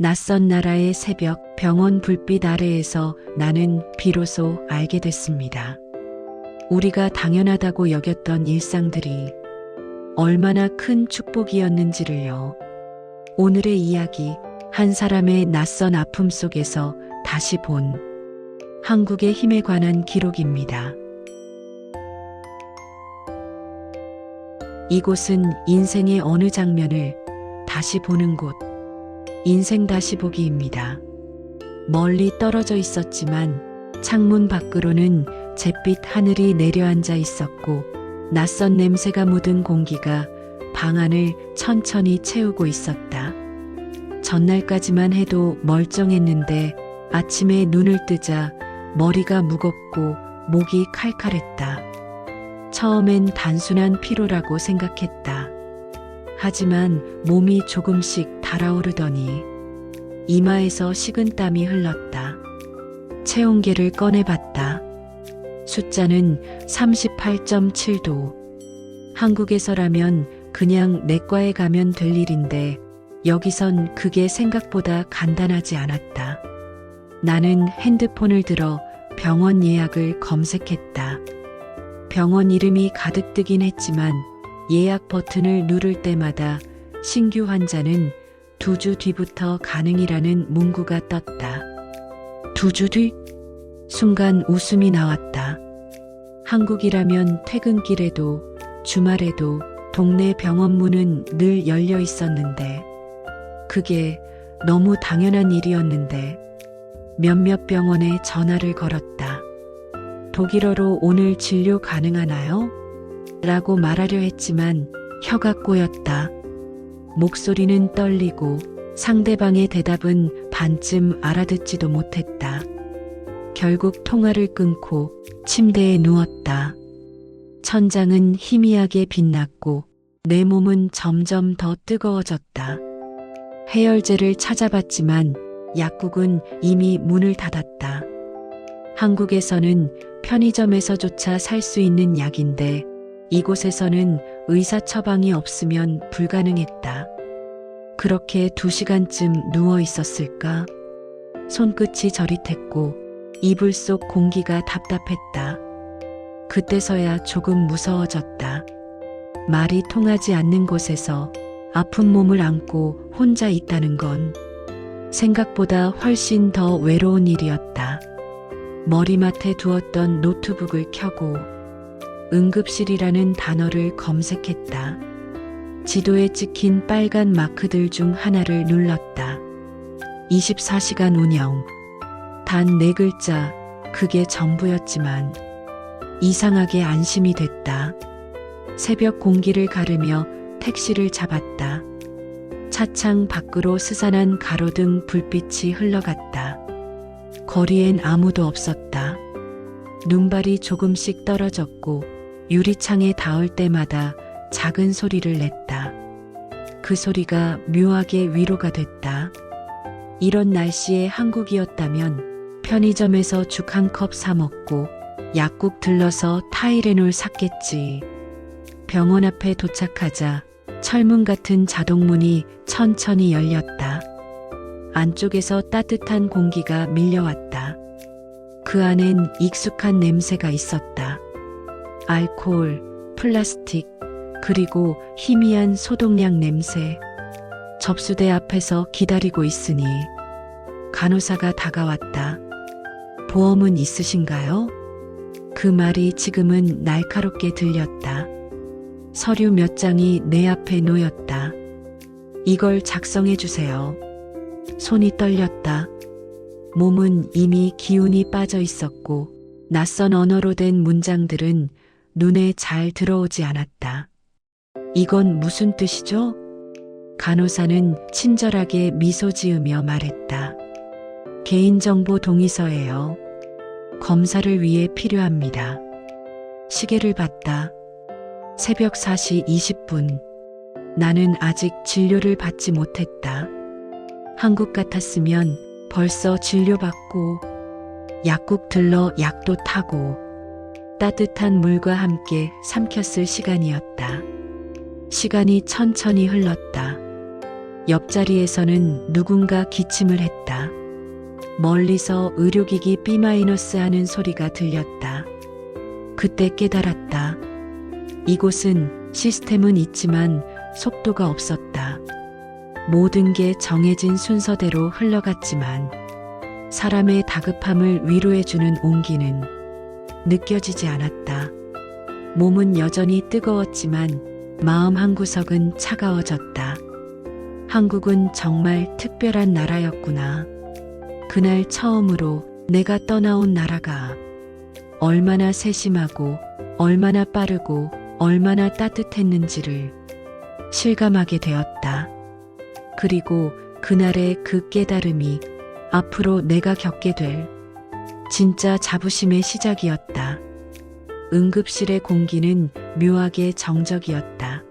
낯선 나라의 새벽 병원 불빛 아래에서 나는 비로소 알게 됐습니다. 우리가 당연하다고 여겼던 일상들이 얼마나 큰 축복이었는지를요. 오늘의 이야기, 한 사람의 낯선 아픔 속에서 다시 본 한국의 힘에 관한 기록입니다. 이곳은 인생의 어느 장면을 다시 보는 곳, 인생 다시 보기입니다. 멀리 떨어져 있었지만 창문 밖으로는 잿빛 하늘이 내려앉아 있었고 낯선 냄새가 묻은 공기가 방 안을 천천히 채우고 있었다. 전날까지만 해도 멀쩡했는데 아침에 눈을 뜨자 머리가 무겁고 목이 칼칼했다. 처음엔 단순한 피로라고 생각했다. 하지만 몸이 조금씩 달아오르더니 이마에서 식은땀이 흘렀다. 체온계를 꺼내봤다. 숫자는 38.7도. 한국에서라면 그냥 내과에 가면 될 일인데 여기선 그게 생각보다 간단하지 않았다. 나는 핸드폰을 들어 병원 예약을 검색했다. 병원 이름이 가득 뜨긴 했지만 예약 버튼을 누를 때마다 신규 환자는 2주 뒤부터 가능이라는 문구가 떴다. 2주 뒤? 순간 웃음이 나왔다. 한국이라면 퇴근길에도 주말에도 동네 병원 문은 늘 열려 있었는데 그게 너무 당연한 일이었는데 몇몇 병원에 전화를 걸었다. 독일어로 오늘 진료 가능하나요? 라고 말하려 했지만 혀가 꼬였다. 목소리는 떨리고 상대방의 대답은 반쯤 알아듣지도 못했다. 결국 통화를 끊고 침대에 누웠다. 천장은 희미하게 빛났고 내 몸은 점점 더 뜨거워졌다. 해열제를 찾아봤지만 약국은 이미 문을 닫았다. 한국에서는 편의점에서조차 살 수 있는 약인데 이곳에서는 의사 처방이 없으면 불가능했다. 그렇게 2시간쯤 누워 있었을까? 손끝이 저릿했고 이불 속 공기가 답답했다. 그때서야 조금 무서워졌다. 말이 통하지 않는 곳에서 아픈 몸을 안고 혼자 있다는 건 생각보다 훨씬 더 외로운 일이었다. 머리맡에 두었던 노트북을 켜고 응급실이라는 단어를 검색했다. 지도에 찍힌 빨간 마크들 중 하나를 눌렀다. 24시간 운영. 단 4글자, 그게 전부였지만 이상하게 안심이 됐다. 새벽 공기를 가르며 택시를 잡았다. 차창 밖으로 스산한 가로등 불빛이 흘러갔다. 거리엔 아무도 없었다. 눈발이 조금씩 떨어졌고 유리창에 닿을 때마다 작은 소리를 냈다. 그 소리가 묘하게 위로가 됐다. 이런 날씨에 한국이었다면 편의점에서 죽 한 컵 사 먹고 약국 들러서 타이레놀 샀겠지. 병원 앞에 도착하자 철문 같은 자동문이 천천히 열렸다. 안쪽에서 따뜻한 공기가 밀려왔다. 그 안엔 익숙한 냄새가 있었다. 알코올, 플라스틱, 그리고 희미한 소독약 냄새. 접수대 앞에서 기다리고 있으니 간호사가 다가왔다. 보험은 있으신가요? 그 말이 지금은 날카롭게 들렸다. 서류 몇 장이 내 앞에 놓였다. 이걸 작성해 주세요. 손이 떨렸다. 몸은 이미 기운이 빠져 있었고 낯선 언어로 된 문장들은 눈에 잘 들어오지 않았다. 이건 무슨 뜻이죠? 간호사는 친절하게 미소 지으며 말했다. 개인정보 동의서예요. 검사를 위해 필요합니다. 시계를 봤다. 새벽 4시 20분. 나는 아직 진료를 받지 못했다. 한국 같았으면 벌써 진료받고 약국 들러 약도 타고 따뜻한 물과 함께 삼켰을 시간이었다. 시간이 천천히 흘렀다. 옆자리에서는 누군가 기침을 했다. 멀리서 의료기기 B- 하는 소리가 들렸다. 그때 깨달았다. 이곳은 시스템은 있지만 속도가 없었다. 모든 게 정해진 순서대로 흘러갔지만 사람의 다급함을 위로해주는 온기는 느껴지지 않았다. 몸은 여전히 뜨거웠지만 마음 한구석은 차가워졌다. 한국은 정말 특별한 나라였구나. 그날 처음으로 내가 떠나온 나라가 얼마나 세심하고 얼마나 빠르고 얼마나 따뜻했는지를 실감하게 되었다. 그리고 그날의 그 깨달음이 앞으로 내가 겪게 될 진짜 자부심의 시작이었다. 응급실의 공기는 묘하게 정적이었다.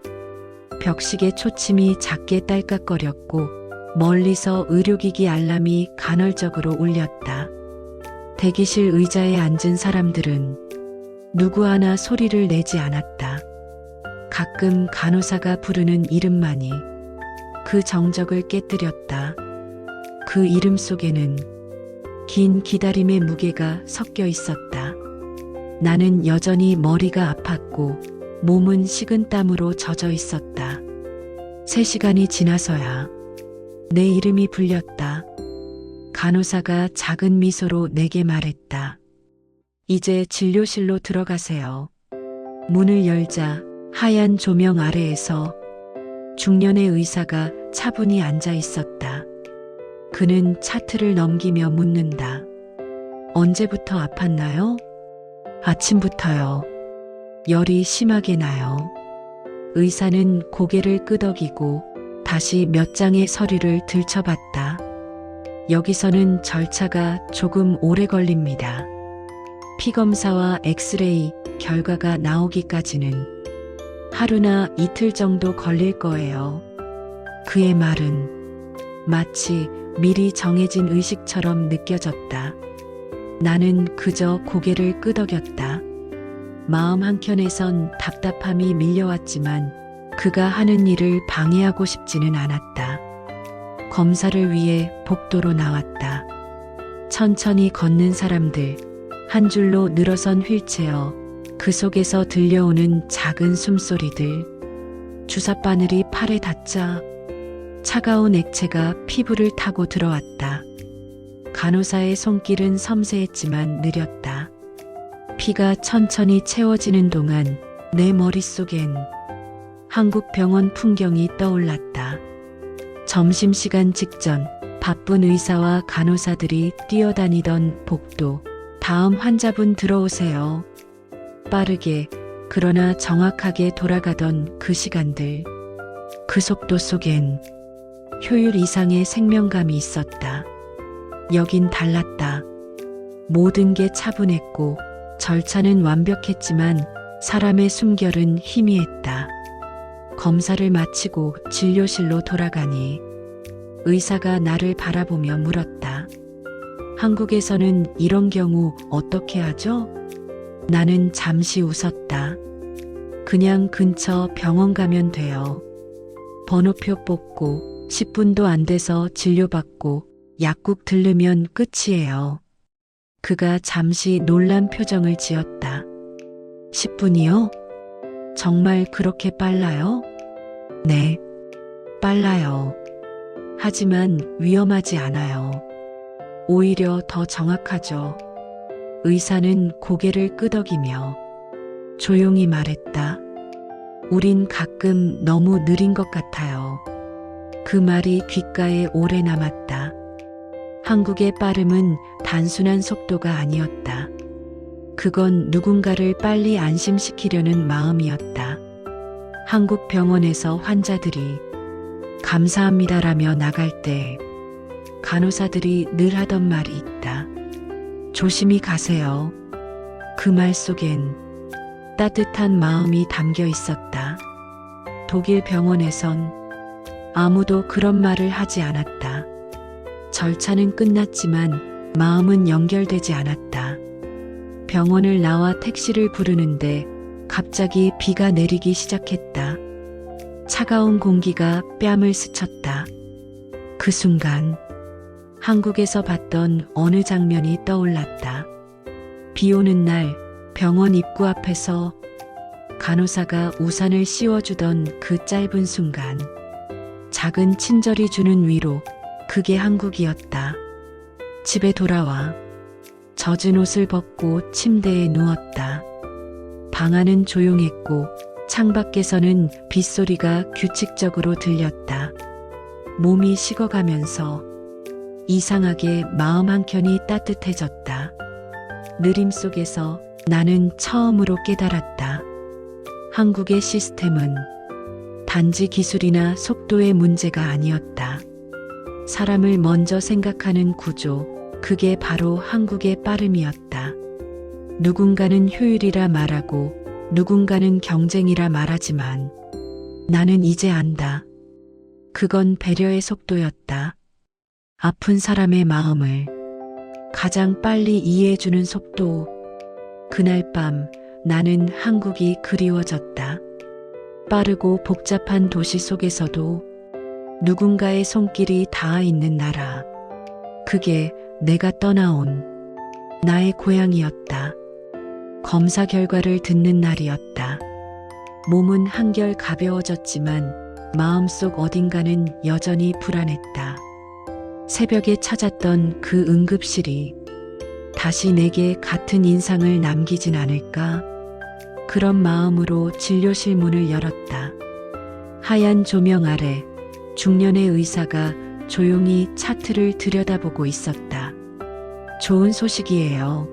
벽식의 초침이 작게 딸깍거렸고 멀리서 의료기기 알람이 간헐적으로 울렸다. 대기실 의자에 앉은 사람들은 누구 하나 소리를 내지 않았다. 가끔 간호사가 부르는 이름만이 그 정적을 깨뜨렸다. 그 이름 속에는 긴 기다림의 무게가 섞여 있었다. 나는 여전히 머리가 아팠고 몸은 식은땀으로 젖어 있었다. 3시간이 지나서야 내 이름이 불렸다. 간호사가 작은 미소로 내게 말했다. 이제 진료실로 들어가세요. 문을 열자 하얀 조명 아래에서 중년의 의사가 차분히 앉아 있었다. 그는 차트를 넘기며 묻는다. 언제부터 아팠나요? 아침부터요. 열이 심하게 나요. 의사는 고개를 끄덕이고 다시 몇 장의 서류를 들춰봤다. 여기서는 절차가 조금 오래 걸립니다. 피검사와 엑스레이 결과가 나오기까지는 하루나 이틀 정도 걸릴 거예요. 그의 말은 마치 미리 정해진 의식처럼 느껴졌다. 나는 그저 고개를 끄덕였다. 마음 한켠에선 답답함이 밀려왔지만 그가 하는 일을 방해하고 싶지는 않았다. 검사를 위해 복도로 나왔다. 천천히 걷는 사람들, 한 줄로 늘어선 휠체어, 그 속에서 들려오는 작은 숨소리들. 주사바늘이 팔에 닿자 차가운 액체가 피부를 타고 들어왔다. 간호사의 손길은 섬세했지만 느렸다. 피가 천천히 채워지는 동안 내 머릿속엔 한국 병원 풍경이 떠올랐다. 점심시간 직전 바쁜 의사와 간호사들이 뛰어다니던 복도. 다음 환자분 들어오세요. 빠르게 그러나 정확하게 돌아가던 그 시간들. 그 속도 속엔 효율 이상의 생명감이 있었다. 여긴 달랐다. 모든 게 차분했고 절차는 완벽했지만 사람의 숨결은 희미했다. 검사를 마치고 진료실로 돌아가니 의사가 나를 바라보며 물었다. 한국에서는 이런 경우 어떻게 하죠? 나는 잠시 웃었다. 그냥 근처 병원 가면 돼요. 번호표 뽑고 10분도 안 돼서 진료받고 약국 들르면 끝이에요. 그가 잠시 놀란 표정을 지었다. 10분이요? 정말 그렇게 빨라요? 네, 빨라요. 하지만 위험하지 않아요. 오히려 더 정확하죠. 의사는 고개를 끄덕이며 조용히 말했다. 우린 가끔 너무 느린 것 같아요. 그 말이 귓가에 오래 남았다. 한국의 빠름은 단순한 속도가 아니었다. 그건 누군가를 빨리 안심시키려는 마음이었다. 한국 병원에서 환자들이 감사합니다라며 나갈 때 간호사들이 늘 하던 말이 있다. 조심히 가세요. 그 말 속엔 따뜻한 마음이 담겨 있었다. 독일 병원에선 아무도 그런 말을 하지 않았다. 절차는 끝났지만 마음은 연결되지 않았다. 병원을 나와 택시를 부르는데 갑자기 비가 내리기 시작했다. 차가운 공기가 뺨을 스쳤다. 그 순간 한국에서 봤던 어느 장면이 떠올랐다. 비 오는 날 병원 입구 앞에서 간호사가 우산을 씌워주던 그 짧은 순간, 작은 친절이 주는 위로, 그게 한국이었다. 집에 돌아와 젖은 옷을 벗고 침대에 누웠다. 방 안은 조용했고 창밖에서는 빗소리가 규칙적으로 들렸다. 몸이 식어가면서 이상하게 마음 한켠이 따뜻해졌다. 느림 속에서 나는 처음으로 깨달았다. 한국의 시스템은 단지 기술이나 속도의 문제가 아니었다. 사람을 먼저 생각하는 구조, 그게 바로 한국의 빠름이었다. 누군가는 효율이라 말하고 누군가는 경쟁이라 말하지만 나는 이제 안다. 그건 배려의 속도였다. 아픈 사람의 마음을 가장 빨리 이해해주는 속도. 그날 밤 나는 한국이 그리워졌다. 빠르고 복잡한 도시 속에서도 누군가의 손길이 닿아 있는 나라. 그게 내가 떠나온 나의 고향이었다. 검사 결과를 듣는 날이었다. 몸은 한결 가벼워졌지만 마음속 어딘가는 여전히 불안했다. 새벽에 찾았던 그 응급실이 다시 내게 같은 인상을 남기진 않을까? 그런 마음으로 진료실 문을 열었다. 하얀 조명 아래 중년의 의사가 조용히 차트를 들여다보고 있었다. 좋은 소식이에요.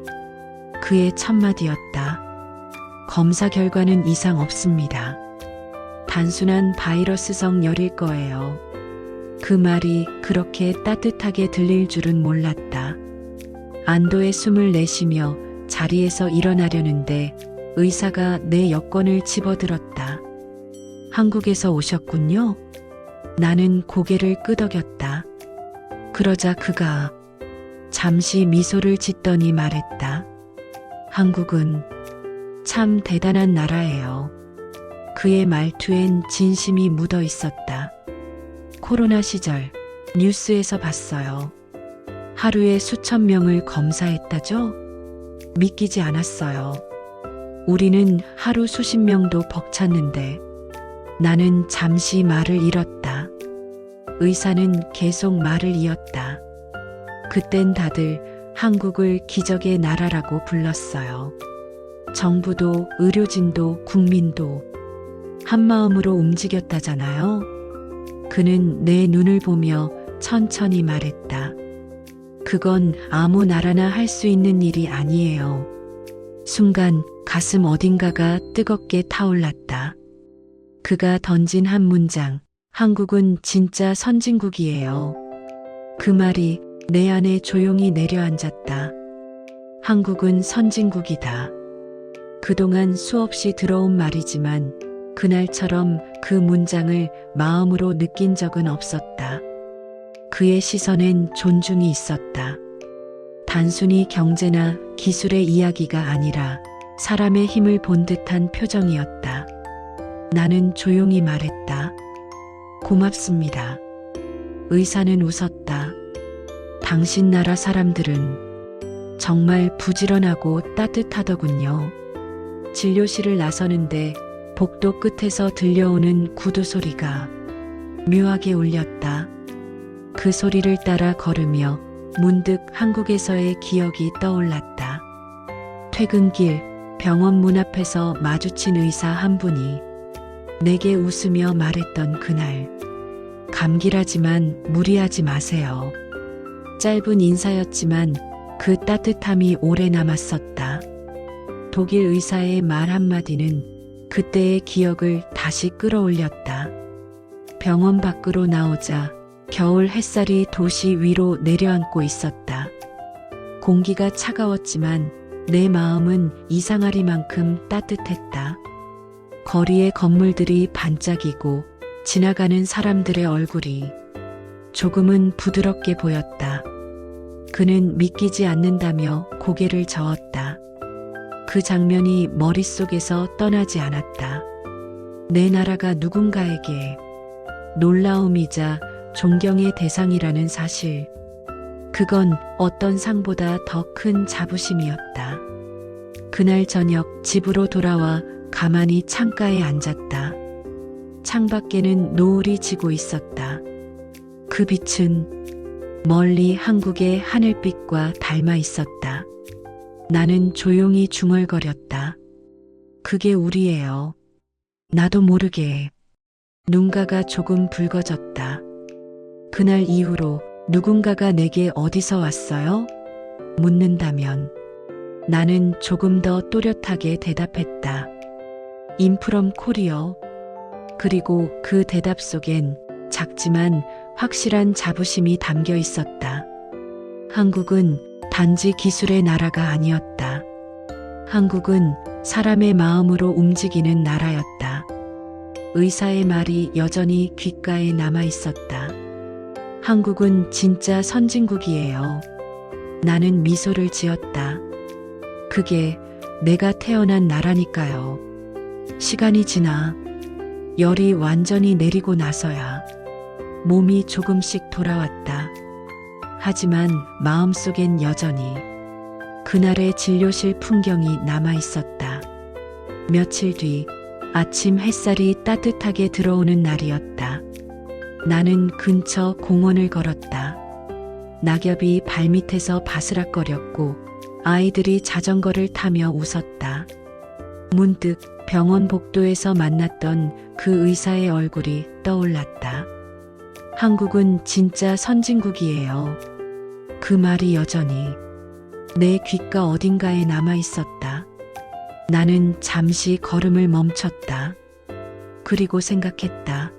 그의 첫마디였다. 검사 결과는 이상 없습니다. 단순한 바이러스성 열일 거예요. 그 말이 그렇게 따뜻하게 들릴 줄은 몰랐다. 안도의 숨을 내쉬며 자리에서 일어나려는데 의사가 내 여권을 집어들었다. 한국에서 오셨군요. 나는 고개를 끄덕였다. 그러자 그가 잠시 미소를 짓더니 말했다. 한국은 참 대단한 나라예요. 그의 말투엔 진심이 묻어 있었다. 코로나 시절 뉴스에서 봤어요. 하루에 수천 명을 검사했다죠? 믿기지 않았어요. 우리는 하루 수십 명도 벅찼는데 나는 잠시 말을 잃었다. 의사는 계속 말을 이었다. 그땐 다들 한국을 기적의 나라라고 불렀어요. 정부도 의료진도 국민도 한마음으로 움직였다잖아요. 그는 내 눈을 보며 천천히 말했다. 그건 아무 나라나 할 수 있는 일이 아니에요. 순간 가슴 어딘가가 뜨겁게 타올랐다. 그가 던진 한 문장, 한국은 진짜 선진국이에요. 그 말이 내 안에 조용히 내려앉았다. 한국은 선진국이다. 그동안 수없이 들어온 말이지만 그날처럼 그 문장을 마음으로 느낀 적은 없었다. 그의 시선엔 존중이 있었다. 단순히 경제나 기술의 이야기가 아니라 사람의 힘을 본 듯한 표정이었다. 나는 조용히 말했다. 고맙습니다. 의사는 웃었다. 당신 나라 사람들은 정말 부지런하고 따뜻하더군요. 진료실을 나서는데 복도 끝에서 들려오는 구두 소리가 묘하게 울렸다. 그 소리를 따라 걸으며 문득 한국에서의 기억이 떠올랐다. 퇴근길 병원 문 앞에서 마주친 의사 한 분이 내게 웃으며 말했던 그날, 감기라지만 무리하지 마세요. 짧은 인사였지만 그 따뜻함이 오래 남았었다. 독일 의사의 말 한마디는 그때의 기억을 다시 끌어올렸다. 병원 밖으로 나오자 겨울 햇살이 도시 위로 내려앉고 있었다. 공기가 차가웠지만 내 마음은 이상하리만큼 따뜻했다. 거리의 건물들이 반짝이고 지나가는 사람들의 얼굴이 조금은 부드럽게 보였다. 그는 믿기지 않는다며 고개를 저었다. 그 장면이 머릿속에서 떠나지 않았다. 내 나라가 누군가에게 놀라움이자 존경의 대상이라는 사실. 그건 어떤 상보다 더 큰 자부심이었다. 그날 저녁 집으로 돌아와 가만히 창가에 앉았다. 창밖에는 노을이 지고 있었다. 그 빛은 멀리 한국의 하늘빛과 닮아 있었다. 나는 조용히 중얼거렸다. 그게 우리예요. 나도 모르게. 눈가가 조금 붉어졌다. 그날 이후로 누군가가 내게 어디서 왔어요? 묻는다면 나는 조금 더 또렷하게 대답했다. 인프롬 코리어. 그리고 그 대답 속엔 작지만 확실한 자부심이 담겨 있었다. 한국은 단지 기술의 나라가 아니었다. 한국은 사람의 마음으로 움직이는 나라였다. 의사의 말이 여전히 귓가에 남아 있었다. 한국은 진짜 선진국이에요. 나는 미소를 지었다. 그게 내가 태어난 나라니까요. 시간이 지나 열이 완전히 내리고 나서야 몸이 조금씩 돌아왔다. 하지만 마음속엔 여전히 그날의 진료실 풍경이 남아 있었다. 며칠 뒤 아침 햇살이 따뜻하게 들어오는 날이었다. 나는 근처 공원을 걸었다. 낙엽이 발밑에서 바스락거렸고 아이들이 자전거를 타며 웃었다. 문득 병원 복도에서 만났던 그 의사의 얼굴이 떠올랐다. 한국은 진짜 선진국이에요. 그 말이 여전히 내 귓가 어딘가에 남아 있었다. 나는 잠시 걸음을 멈췄다. 그리고 생각했다.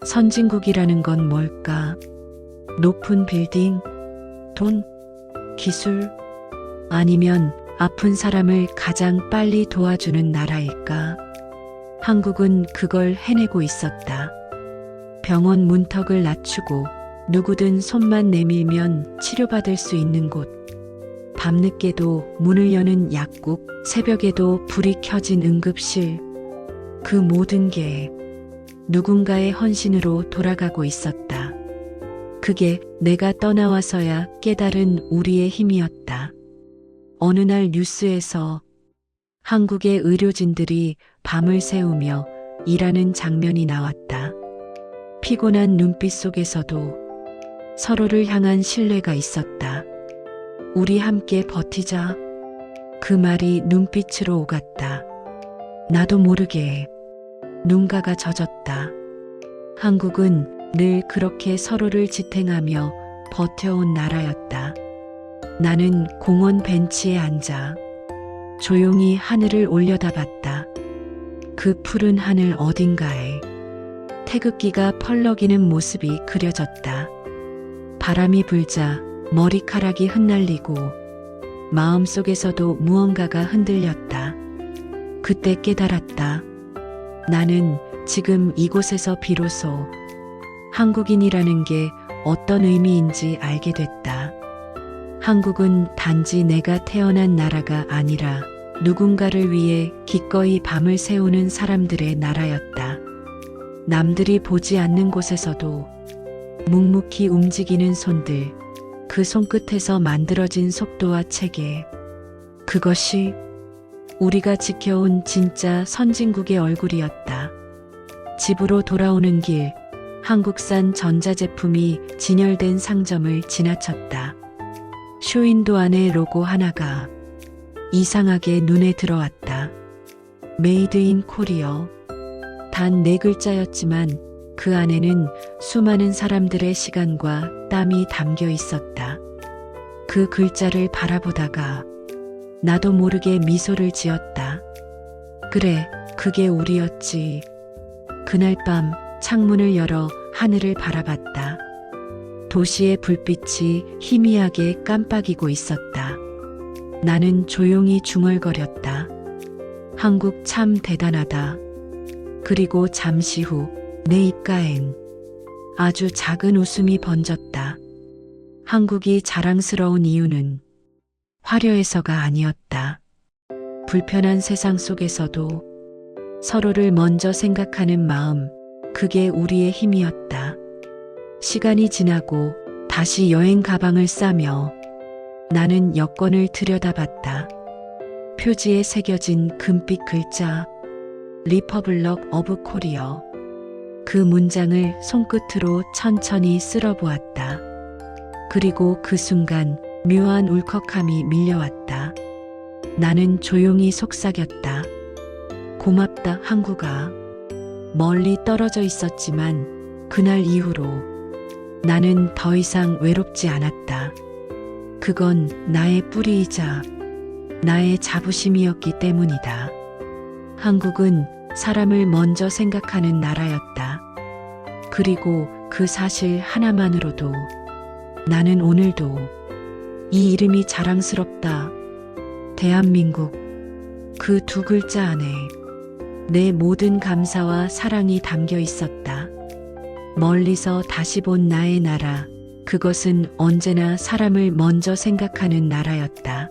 선진국이라는 건 뭘까? 높은 빌딩? 돈? 기술? 아니면 아픈 사람을 가장 빨리 도와주는 나라일까? 한국은 그걸 해내고 있었다. 병원 문턱을 낮추고 누구든 손만 내밀면 치료받을 수 있는 곳. 밤늦게도 문을 여는 약국, 새벽에도 불이 켜진 응급실. 그 모든 게 누군가의 헌신으로 돌아가고 있었다. 그게 내가 떠나와서야 깨달은 우리의 힘이었다. 어느 날 뉴스에서 한국의 의료진들이 밤을 새우며 일하는 장면이 나왔다. 피곤한 눈빛 속에서도 서로를 향한 신뢰가 있었다. 우리 함께 버티자. 그 말이 눈빛으로 오갔다. 나도 모르게 눈가가 젖었다. 한국은 늘 그렇게 서로를 지탱하며 버텨온 나라였다. 나는 공원 벤치에 앉아 조용히 하늘을 올려다봤다. 그 푸른 하늘 어딘가에 태극기가 펄럭이는 모습이 그려졌다. 바람이 불자 머리카락이 흩날리고 마음속에서도 무언가가 흔들렸다. 그때 깨달았다. 나는 지금 이곳에서 비로소 한국인이라는 게 어떤 의미인지 알게 됐다. 한국은 단지 내가 태어난 나라가 아니라 누군가를 위해 기꺼이 밤을 새우는 사람들의 나라였다. 남들이 보지 않는 곳에서도 묵묵히 움직이는 손들, 그 손끝에서 만들어진 속도와 체계. 그것이 우리가 지켜온 진짜 선진국의 얼굴이었다. 집으로 돌아오는 길, 한국산 전자제품이 진열된 상점을 지나쳤다. 쇼윈도 안의 로고 하나가 이상하게 눈에 들어왔다. 메이드 인 코리어. 단 4글자였지만 그 안에는 수많은 사람들의 시간과 땀이 담겨 있었다. 그 글자를 바라보다가 나도 모르게 미소를 지었다. 그래, 그게 우리였지. 그날 밤 창문을 열어 하늘을 바라봤다. 도시의 불빛이 희미하게 깜빡이고 있었다. 나는 조용히 중얼거렸다. 한국 참 대단하다. 그리고 잠시 후 내 입가엔 아주 작은 웃음이 번졌다. 한국이 자랑스러운 이유는 화려해서가 아니었다. 불편한 세상 속에서도 서로를 먼저 생각하는 마음, 그게 우리의 힘이었다. 시간이 지나고 다시 여행 가방을 싸며 나는 여권을 들여다봤다. 표지에 새겨진 금빛 글자 리퍼블럭 오브 코리아. 그 문장을 손끝으로 천천히 쓸어보았다. 그리고 그 순간 묘한 울컥함이 밀려왔다. 나는 조용히 속삭였다. 고맙다, 항구가. 멀리 떨어져 있었지만 그날 이후로 나는 더 이상 외롭지 않았다. 그건 나의 뿌리이자 나의 자부심이었기 때문이다. 한국은 사람을 먼저 생각하는 나라였다. 그리고 그 사실 하나만으로도 나는 오늘도 이 이름이 자랑스럽다. 대한민국. 그 두 글자 안에 내 모든 감사와 사랑이 담겨 있었다. 멀리서 다시 본 나의 나라. 그것은 언제나 사람을 먼저 생각하는 나라였다.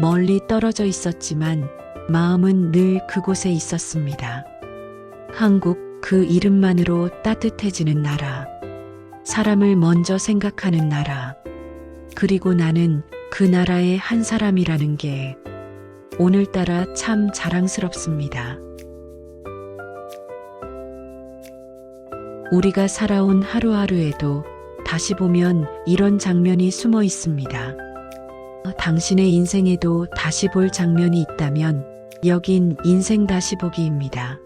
멀리 떨어져 있었지만 마음은 늘 그곳에 있었습니다. 한국, 그 이름만으로 따뜻해지는 나라. 사람을 먼저 생각하는 나라. 그리고 나는 그 나라의 한 사람이라는 게 오늘따라 참 자랑스럽습니다. 우리가 살아온 하루하루에도 다시 보면 이런 장면이 숨어 있습니다. 당신의 인생에도 다시 볼 장면이 있다면 여긴 인생 다시 보기입니다.